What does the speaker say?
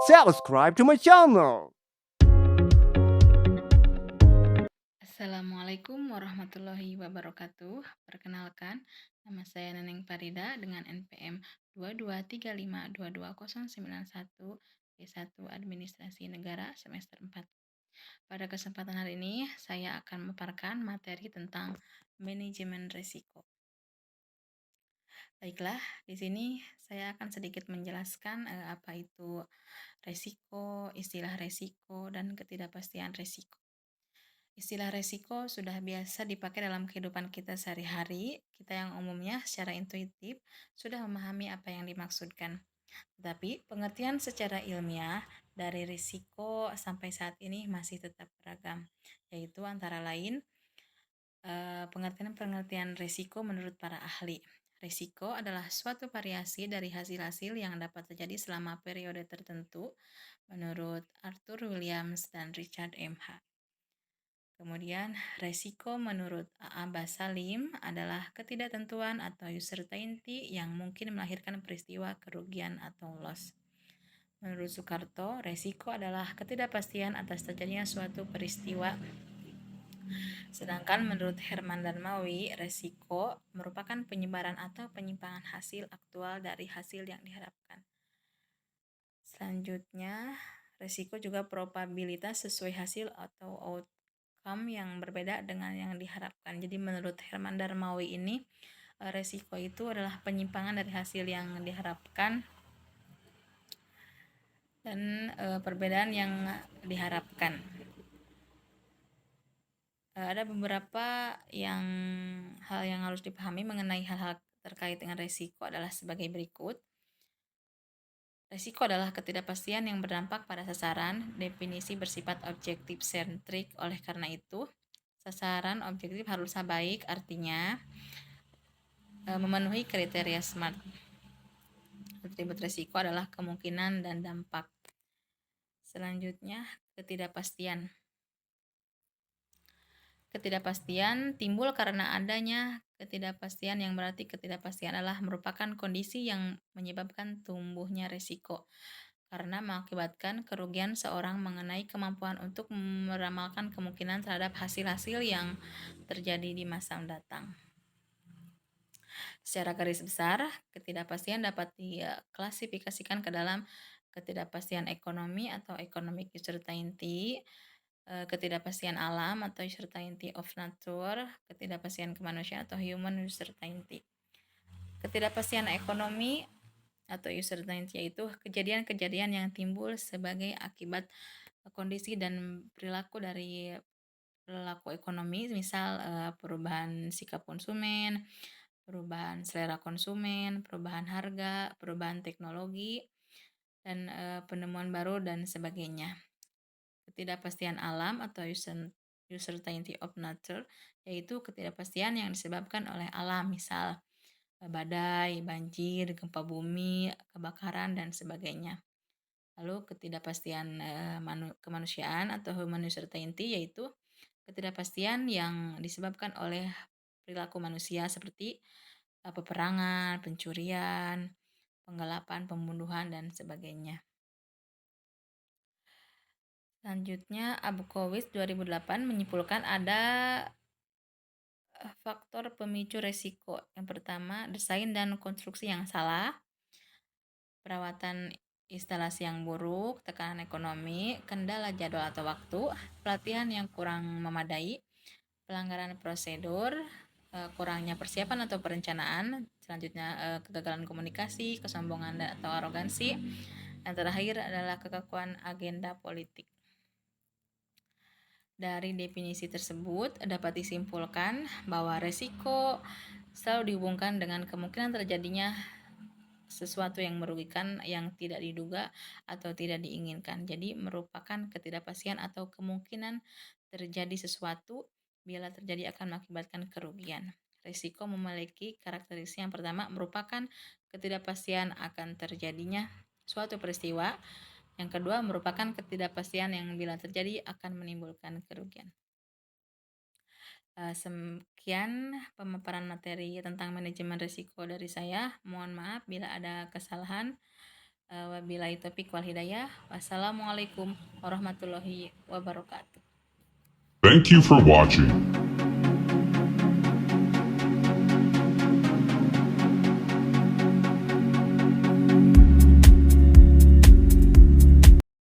subscribe to my channel. Assalamualaikum warahmatullahi wabarakatuh. Perkenalkan, nama saya Neneng Farida dengan NPM 223522091 D1 Administrasi Negara semester 4. Pada kesempatan hari ini, saya akan memaparkan materi tentang manajemen risiko. Baiklah, di sini saya akan sedikit menjelaskan apa itu risiko, istilah risiko, dan ketidakpastian risiko. Istilah resiko sudah biasa dipakai dalam kehidupan kita sehari-hari. Kita yang umumnya secara intuitif sudah memahami apa yang dimaksudkan. Tetapi pengertian secara ilmiah dari risiko sampai saat ini masih tetap beragam, yaitu antara lain pengertian-pengertian risiko menurut para ahli. Risiko adalah suatu variasi dari hasil-hasil yang dapat terjadi selama periode tertentu menurut Arthur Williams dan Richard M.H. Kemudian, resiko menurut A.A. Basalim adalah ketidaktentuan atau uncertainty yang mungkin melahirkan peristiwa kerugian atau loss. Menurut Soekarto, resiko adalah ketidakpastian atas terjadinya suatu peristiwa. Sedangkan menurut Herman Darmawi, resiko merupakan penyebaran atau penyimpangan hasil aktual dari hasil yang diharapkan. Selanjutnya, resiko juga probabilitas sesuai hasil atau outcome yang berbeda dengan yang diharapkan. Jadi menurut Herman Darmawi ini, resiko itu adalah penyimpangan dari hasil yang diharapkan dan perbedaan yang diharapkan. Ada beberapa hal yang harus dipahami mengenai hal-hal terkait dengan resiko adalah sebagai berikut. Resiko adalah ketidakpastian yang berdampak pada sasaran, definisi bersifat objektif sentrik. Oleh karena itu, sasaran objektif harusnya baik, artinya memenuhi kriteria SMART. Atribut resiko adalah kemungkinan dan dampak. Selanjutnya, ketidakpastian. Ketidakpastian timbul karena adanya ketidakpastian, yang berarti ketidakpastian adalah merupakan kondisi yang menyebabkan tumbuhnya risiko karena mengakibatkan kerugian seorang mengenai kemampuan untuk meramalkan kemungkinan terhadap hasil-hasil yang terjadi di masa mendatang. Secara garis besar, ketidakpastian dapat diklasifikasikan ke dalam ketidakpastian ekonomi atau economic uncertainty, ketidakpastian alam atau uncertainty of nature, ketidakpastian kemanusiaan atau human uncertainty. Ketidakpastian ekonomi atau uncertainty yaitu kejadian-kejadian yang timbul sebagai akibat kondisi dan perilaku dari perilaku ekonomi, misal perubahan sikap konsumen, perubahan selera konsumen, perubahan harga, perubahan teknologi, dan penemuan baru dan sebagainya. Ketidakpastian alam atau uncertainty of nature yaitu ketidakpastian yang disebabkan oleh alam, misal badai, banjir, gempa bumi, kebakaran, dan sebagainya. Lalu ketidakpastian kemanusiaan atau human uncertainty yaitu ketidakpastian yang disebabkan oleh perilaku manusia seperti peperangan, pencurian, penggelapan, pembunuhan, dan sebagainya. Selanjutnya, Abukowitz 2008 menyimpulkan ada faktor pemicu resiko. Yang pertama, desain dan konstruksi yang salah, perawatan instalasi yang buruk, tekanan ekonomi, kendala jadwal atau waktu, pelatihan yang kurang memadai, pelanggaran prosedur, kurangnya persiapan atau perencanaan, selanjutnya kegagalan komunikasi, kesombongan atau arogansi, yang terakhir adalah kekakuan agenda politik. Dari definisi tersebut dapat disimpulkan bahwa resiko selalu dihubungkan dengan kemungkinan terjadinya sesuatu yang merugikan, yang tidak diduga atau tidak diinginkan. Jadi merupakan ketidakpastian atau kemungkinan terjadi sesuatu, bila terjadi akan mengakibatkan kerugian. Risiko memiliki karakteristik yang pertama merupakan ketidakpastian akan terjadinya suatu peristiwa. Yang kedua merupakan ketidakpastian yang bila terjadi akan menimbulkan kerugian. Sekian pemaparan materi tentang manajemen risiko dari saya. Mohon maaf bila ada kesalahan. Wabillahi taufiq wal hidayah. Wassalamualaikum warahmatullahi wabarakatuh. Thank you for watching.